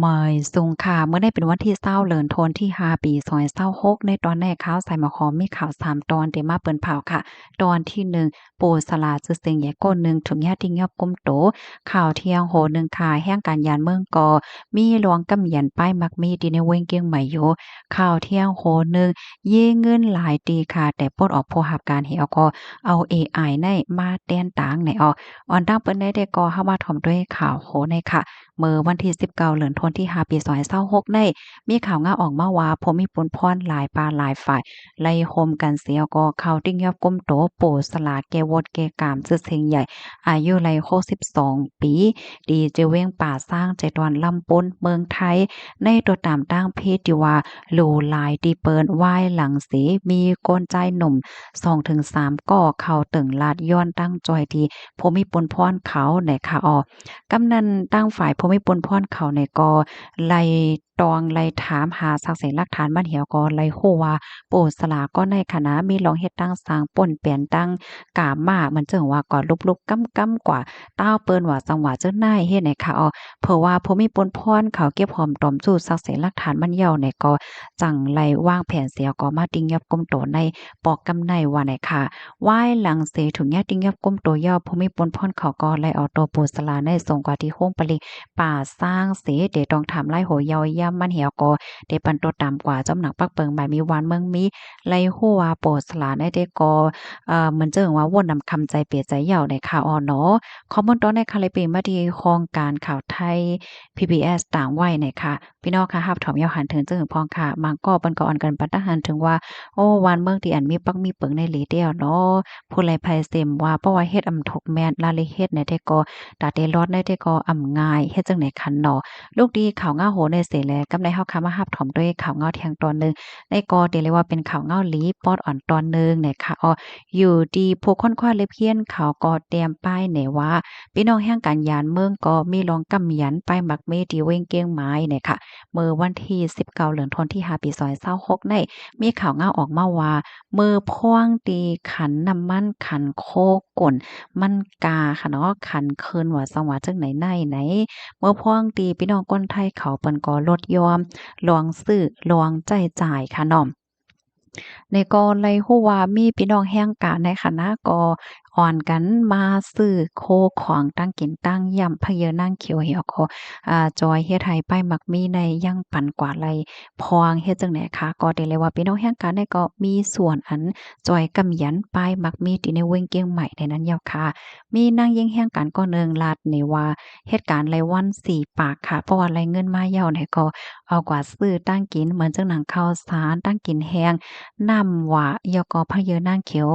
หมายสุงค่ะเมื่อได้เป็นวันที่เศร้าเลินโทนที่5ปี2026ในตอนแรกข่าวใส่หมอขอมีข่าว3ตอนที่มาเปิ้นเผาค่ะตอนที่1ปูสลาซื่อเสียงใหญ่ก้นหนึ่งถึงญาติยอบกุมโตข่าวเที่ยงโหหนึ่งค่ะแห่งการยานเมืองกอมีหลวงกำยันป้ายมักมีดีในเว้งเกียงใหม่อยู่ข่าวเที่ยงโหหนึ่งเย่เงินหลายตีค่ะแต่ปลดออกผู้รับการเหี่ยวก็เอาเอไอในมาแต้นตางในออนตั้งเปิ้นได้ก็เข้ามาถ่อมด้วยข่าวโหในค่ะ เมื่อวันที่19เดือนธันวาคมที่5ปี2026ได้มีข่าวง่าออกมาว่าผมมีปนพรหลายปาหลายฝ่ายไล่โฮมกันเสียก็เข้าติ้งยอบก้มโตโปสลาแกวดแกกามซื่อเสียงใหญ่อายุไล่62ปีดีเจเว้งป่าสร้างใจตอนลำปนเมืองไทยในตัวตามตั้งเพศที่ว่าโลหลายตีเปินไหว้หลังสีมีกนใจหนุ่ม2-3ก่อเข้าตึงลาดย้อนตั้งจอยที่ผมมีปนพรเขาในค่ะกำนันตั้งฝ่ายภูมิพลพรเขาในกอไล่ตองไล่ถามหาสักเสนหลักฐานบ้านเหี่ยวก็ไล่ฮู้ว่าโปสลาก็ในคณะมีลองเฮ็ดตั้งสร้างป่นเปลี่ยนตั้งกามามันจึงว่าก่อนลุกๆก้ำๆกว่าต้าวเปิ้นว่าจังหวะเจ้านายเฮ็ดให้ค่ะเพราะว่าภูมิพลพรเขาเก็บหอมตอมสู้สักเสนหลักฐานมันเหี่ยวในก็จังไล่วางแผนเสียก็มาติงยับกุมโตในปอกกำในว่าไหนค่ะไหว้หลังเสถุงยาติงยับกุมโตย่อภูมิพลพรเขาก็ไล่เอาตัวโปสลาในส่งกว่าที่โฮงปลิ ป่าสร้างเสเดต้องทำไล่โหยาวยามมันเหี่ยวก็เดปันโตตามกว่าจำหนักปักเปิงบายมีวานเมืองมีไล่หัวโปสลาได้เดก็เหมือนเจิงว่าวนนำคำใจเปียใจเหย่าในข่าวเนาะข้อมูลตอนในคาเลยเป็นมาดีโครงการข่าวไทย PBS ต่างวัยในค่ะพี่น้องค่ะรับถอมยาวหันถึงจึงพองค่ะมังก็เปิ้นก็อ่อนกันปัตตะหันถึงว่าโอ้วานเมืองที่อันมีปักมีเปิงในหลีเดียวเนาะผู้ไลภัยเสมว่าเพราะว่าเฮ็ดอำถกแม่นลาเลยเฮ็ดในเดก็ ตาเตรอดได้แต่ก็อ่ำง่ายเฮ็ดจังได๋คันเนาะลูกดีข่าวเงาโหในเสแลกำไดเฮาคามารับถ่อมด้วยข่าวเงาเที่ยงตอนหนึ่งในก็เรียกว่าเป็นข่าวเงาหลีปอดอ่อนตอนหนึ่งเนี่ยค่ะอยู่ดีผู้ค้นคว้าเลยเพี้ยนข่าวก็เตรียมป้ายเนี่ยว่าพี่น้องแห่งการยานเมืองก็มีรองกำยันป้ายมักเมที่เว้งเกียงไม้เนี่ยค่ะเมื่อวันที่19เดือนธันวาคมที่5ปี2026ในมีข่าวเงาออกมาว่ามือพ่วงตีขันน้ำมันขันโคก่น มันกาค่ะเนาะคันคืนว่าสังว่าจังไหนไหนเมื่อพ้องตีพี่น้องคนไทยเขาเปิ้นก็ลดยอมลวงซื้อลวงใจจ่ายค่ะเนาะ ในกอไลฮู้ว่ามีพี่น้องแห่งกะในคณะก็อ่อนกันมาซื้อโคของตั้งกินตั้งยำพะเยอนางเขียวเหี่ยวก็จอยเฮ็ดให้ป้ายมักมีในยังปันกว่าไลพองเฮ็ดจั่งใดคะก็ได้เลยว่าพี่น้องแห่งกะในก็มีส่วนอันจอยกำยันป้ายมักมีที่ในเว้งเกียงใหม่ในนั้นยาวค่ะมีนางยิ่งแห่งกันก็หนึ่งลาดนี่ว่าเหตุการณ์รายวัน4ปากค่ะเพราะว่ารายเงินมาเยาวเนี่ยก็เอากว่าซื้อตั้งกินเหมือนจังหนังข้าวสารตั้งกินแห้ง นำหวะยกอพะเยอนางเขียว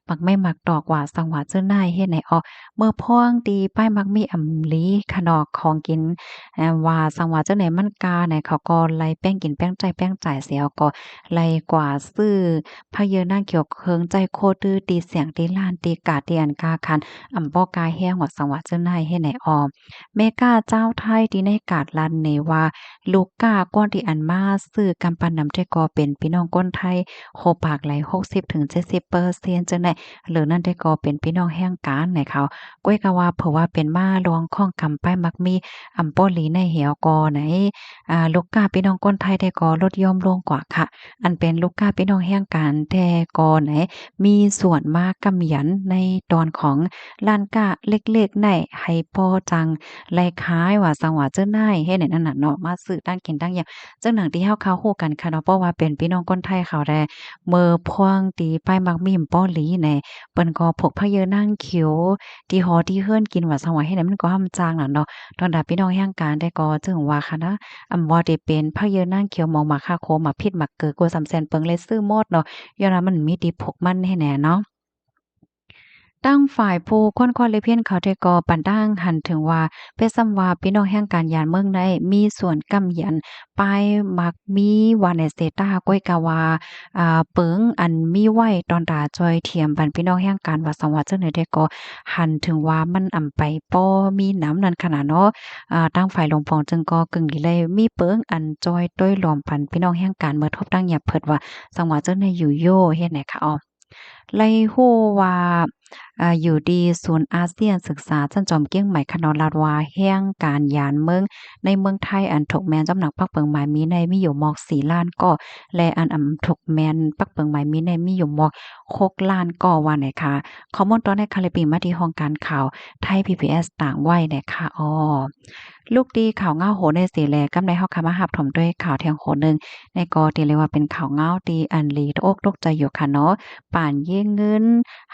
มักไม่มักดอกหว่าสังหวะเจ้านายเฮ็ดให้ออกเมื่อพ้องตีป้ายมักมีอำลีขนอกของกินว่าสังหวะเจ้าไหนมันกาไหนเขาก็ไล่แป้งกินแป้งใจแป้งจ่ายเสียก็ไล่กว่าซื้อพะเยอนางเขียวเคิงใจโคตื้อตีเสียงตีล้านตีกาตีอันกาคันอำบ่กาแห้งว่าสังหวะเจ้านายเฮ็ดให้ออกแม่กาเจ้าไทยที่ในกาดลันเนว่าลูกกาก้อนที่อันมาซื้อกำปั้นนำใจก็เป็นพี่น้องคนไทย โคปากไหล60-70%จังได๋หรือนั่นได้ก็เป็นพี่น้องแห่งการให้เขาก้อยก็ว่าเพราะว่าเป็นมารองข้องกำป้ายมักมีอำป้อหลีในเหี่ยวกอไหนลูกกาพี่น้องคนไทยได้ก็ลดย่อมลงกว่าค่ะอันเป็นลูกกาพี่น้องแห่งการแต่ก็ไหนมีส่วนมากกำยันในตอนของร้านค้าเล็กๆได้ให้พอจังไลขายว่าสังว่าเจ้านายเฮ็ดให้นั่นน่ะเนาะมาซื้อตั้งกินตั้งหยังจังหนังที่เฮาฮู้กันค่ะเนาะเพราะว่าเป็นพี่น้องคนไทยเขาแล เมื่อพวงตีป้ายมักมีมป้อหลีแหน่เปิ้นก็พกพะเยอนางเขียวที่หอที่เฮือนกินว่าสังว่าเฮ็ดให้มันก็หำจางน่ะเนาะตอนดาพี่น้องแห่งการได้ก็จึงว่าค่ะนะบ่ได้เป็นพะเยอนางเขียวหมองหมากคาโคหมากพิษหมากเกือกัวสำแสนเปิงเลยซื้อหมดเนาะย้อนว่ามันมีที่พกมันให้แหน่เนาะ ตั้งฝ่ายผู้ค้นคว้าและเพียนเขาได้ก่อปันตั้งหันถึงว่าเพชรซ้ำว่าพี่น้องแห่งการยานเมืองได้มีส่วนกำยันปายมักมีว่าในเซตาก้อยกะว่าเปิงอันมีไว้ตอนตาจอยเทียมบันพี่น้องแห่งการว่าสังว่าจังได๋ได้ก็หันถึงว่ามันอำไปป้อมีน้ำนั่นขนาดเนาะตั้งฝ่ายหลวงพองจึงก็กึ่งดีเลยมีเปิงอันจอยต้อยหลอมพันพี่น้องแห่งการเมื่อทบตั้งหยับเพิดว่าสังว่าจังได๋อยู่โยเฮ็ดไหนคะอ้อ ไล่ฮู้ว่า อยู่ดีศูนย์อาเซียนศึกษาจั่นจอมเกี้ยงใหม่คะนอลาดว่าแห่งการยานเมืองในเมืองไทยอันถกแม่นจำหนักปักเปิงหมายมีในมีอยู่หมอก4ล้านก่อและอันถกแม่นปักเปิงหมายมีในมีอยู่หมอก6ล้านก่อว่าไหนคะข้อมูลตอนในคาลิปีมาที่ห้องการข่าวไทย PBS ต่างไว้นะคะลูกดีข่าวเงาโหในสีแลกำในเฮาคำมาหับถมด้วยข่าวเที่ยงโหนึงในกอที่เรียกว่าเป็นข่าวเงาดีอันลีตกอกตกใจอยู่ค่ะเนาะป่านเย่เงิน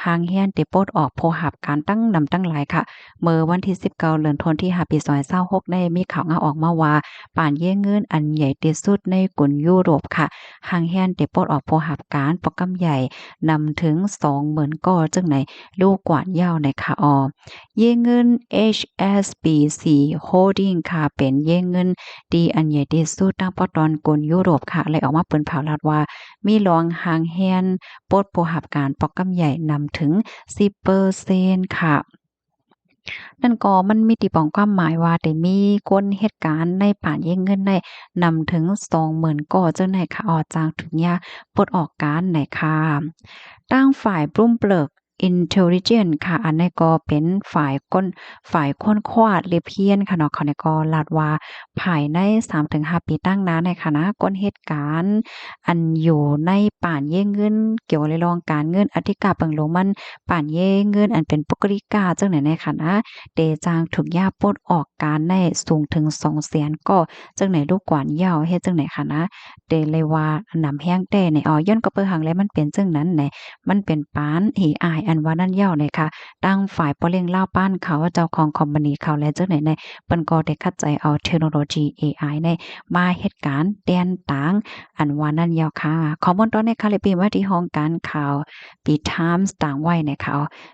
หางเฮียนติปลดออกโพหับการตั้งนำตั้งหลายค่ะเมื่อวันที่19เดือนธันวาคมที่5ปี2026ได้มีข่าวเงาออกมาว่าป่านเย่เงินอันใหญ่ที่สุดในกลุ่มยุโรปค่ะหางเฮียนติปลดออกโพหับการโปรแกรมใหญ่นำถึง20,000ก่อจึงไหนลูกกวาดยาวในค่ะเย่เงิน HSBC Holding ค่ะเป็นเย่เงินดีอันใหญ่ที่สุดตั้งปอตอนกลยุโรปค่ะเลยออกมาเปิ้นเผาลาดว่ามีรองหางแฮนปลดผู้หับการปอกกำใหญ่นำถึง10%ค่ะนั่นก็มันมีติป้องความหมายว่าได้มีคนเหตุการณ์ในป่านแย่งเงินได้นำถึง20,000ก่อจังไหนค่ะออจางถึงยาปลดออกการไหนค่ะตั้งฝ่าย Bloomberg Intelligence ค่ะอันนี้ก็เป็นฝ่ายค้นคว้าเรียบเรียนค่ะเนาะเขาเนี่ยก็ลาดว่าภายใน3-5ปีตั้งนั้นในคณะก้นเหตุการณ์อันอยู่ในป่านเย่เงินเกี่ยวกับเรื่องการเงินอธิการเปิงลงมันป่านเย่เงินอันเป็นปกติกาจังไหนในคณะเดจางถูกย่าปลดออกการได้สูงถึง200,000ก็จังไหนลูกกวานยาวเฮ็ดจังไหนคะนะเดเลยว่านำแห้งแต่ในย้อนก็เปิ้งหังแล้วมันเป็นจังนั้นแหนมันเป็นปาน AI อันว่านั่นยาวเลยค่ะตั้งฝ่ายปอเลี้ยงล่าป้านเขาเจ้าของคอมพานีเขาและจังไหนในเปิ้นก็ได้เข้าใจเอาเทคโนโลยี AI ในมาเฮ็ดการแตนต่างอันว่านั่นยาวค่ะข้อมูลตอนในคาลิปีว่าที่ห้องการข่าวปี Times ต่างไว้นะคะ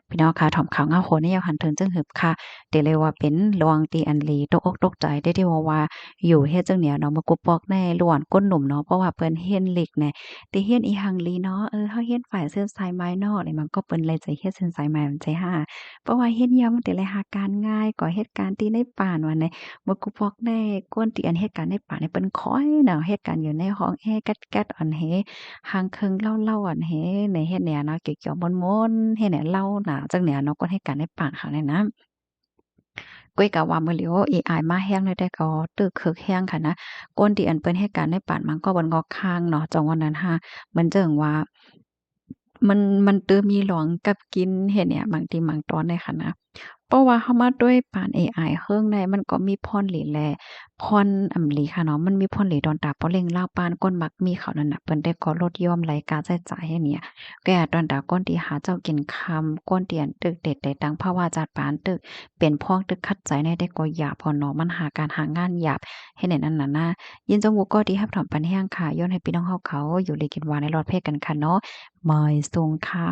พี่น้องค่ะถ่อมข่าวเงาโหนยาวหันถึงจึงหึบค่ะเดี๋ยวเลยว่าเป็นลวงตีอันลีตกอกตกใจได้ที่ว่าอยู่เฮ็ดจังเนี่ยเนาะมากุปอกแน่ล้วนก้นหนุ่มเนาะเพราะว่าเพิ่นเฮียนเหล็กแน่แต่เฮียนอีหังลีเนาะเฮาเฮียนฝ่ายเส้นสายไม้เนาะนี่มันก็เปิ้นเลยใจเฮ็ดเส้นสายไม้มันใจห่าเพราะว่าเฮ็ดยามมันแต่เลยหาการง่ายกว่าเหตุการณ์ที่ในป่านว่าในมากุปอกแน่ก้นที่อันเหตุการณ์ในป่านี่เปิ้นคอยเนาะเหตุการณ์อยู่ในห้องแอร์แก๊ดๆอันเฮหางเคิงเล่าๆอันเฮในเฮ็ดเนี่ยเนาะเกี่ยวๆม่วนๆเฮ็ดเนี่ยเล่าหนาจังเนี่ยเนาะก็เหตุการณ์ในป่าเขาเนี่ยนะ ก้อยกะว่ามื้อเหลียวเอไอมาแฮงเลยแต่ก็ตึกคึกแฮงค่ะนะก้นที่อันเปิ้นเฮ็ดการในปานมันก็บ่งอกข้างเนาะจังว่านั้นหามันเจิงว่ามันตื้อมีหลวงกับกินเฮ็ดเนี่ยบางทีบางตอนเนี่ยค่ะนะเพราะว่าเฮามาด้วยปานเอไอเฮิงในมันก็มีพรหลีแลพรอำหลีค่ะเนาะมันมีพรหลีดอนตาปอเล็งลาวปานก้นมักมีเขานั่นน่ะเปิ้นได้ก็ลดหย่อมรายการใช้จ่ายให้เนี่ยแก่ตอนตาก้นที่หาเจ้ากินคำก้นเตียนตึกเด็ดได้ดังภาวะจัดปานตึกเป็นพ้องตึกคัดใจในได้ก็หยาบพอเนาะมันหาการหางานหยาบให้แนนั้นน่ะนะยินจงหูก็ที่รับถอมปันแห้งค่ะย้อนให้พี่น้องเฮาเขาอยู่ลีกินหวานในรอดเพศกันค่ะเนาะมอยสูงค่ะ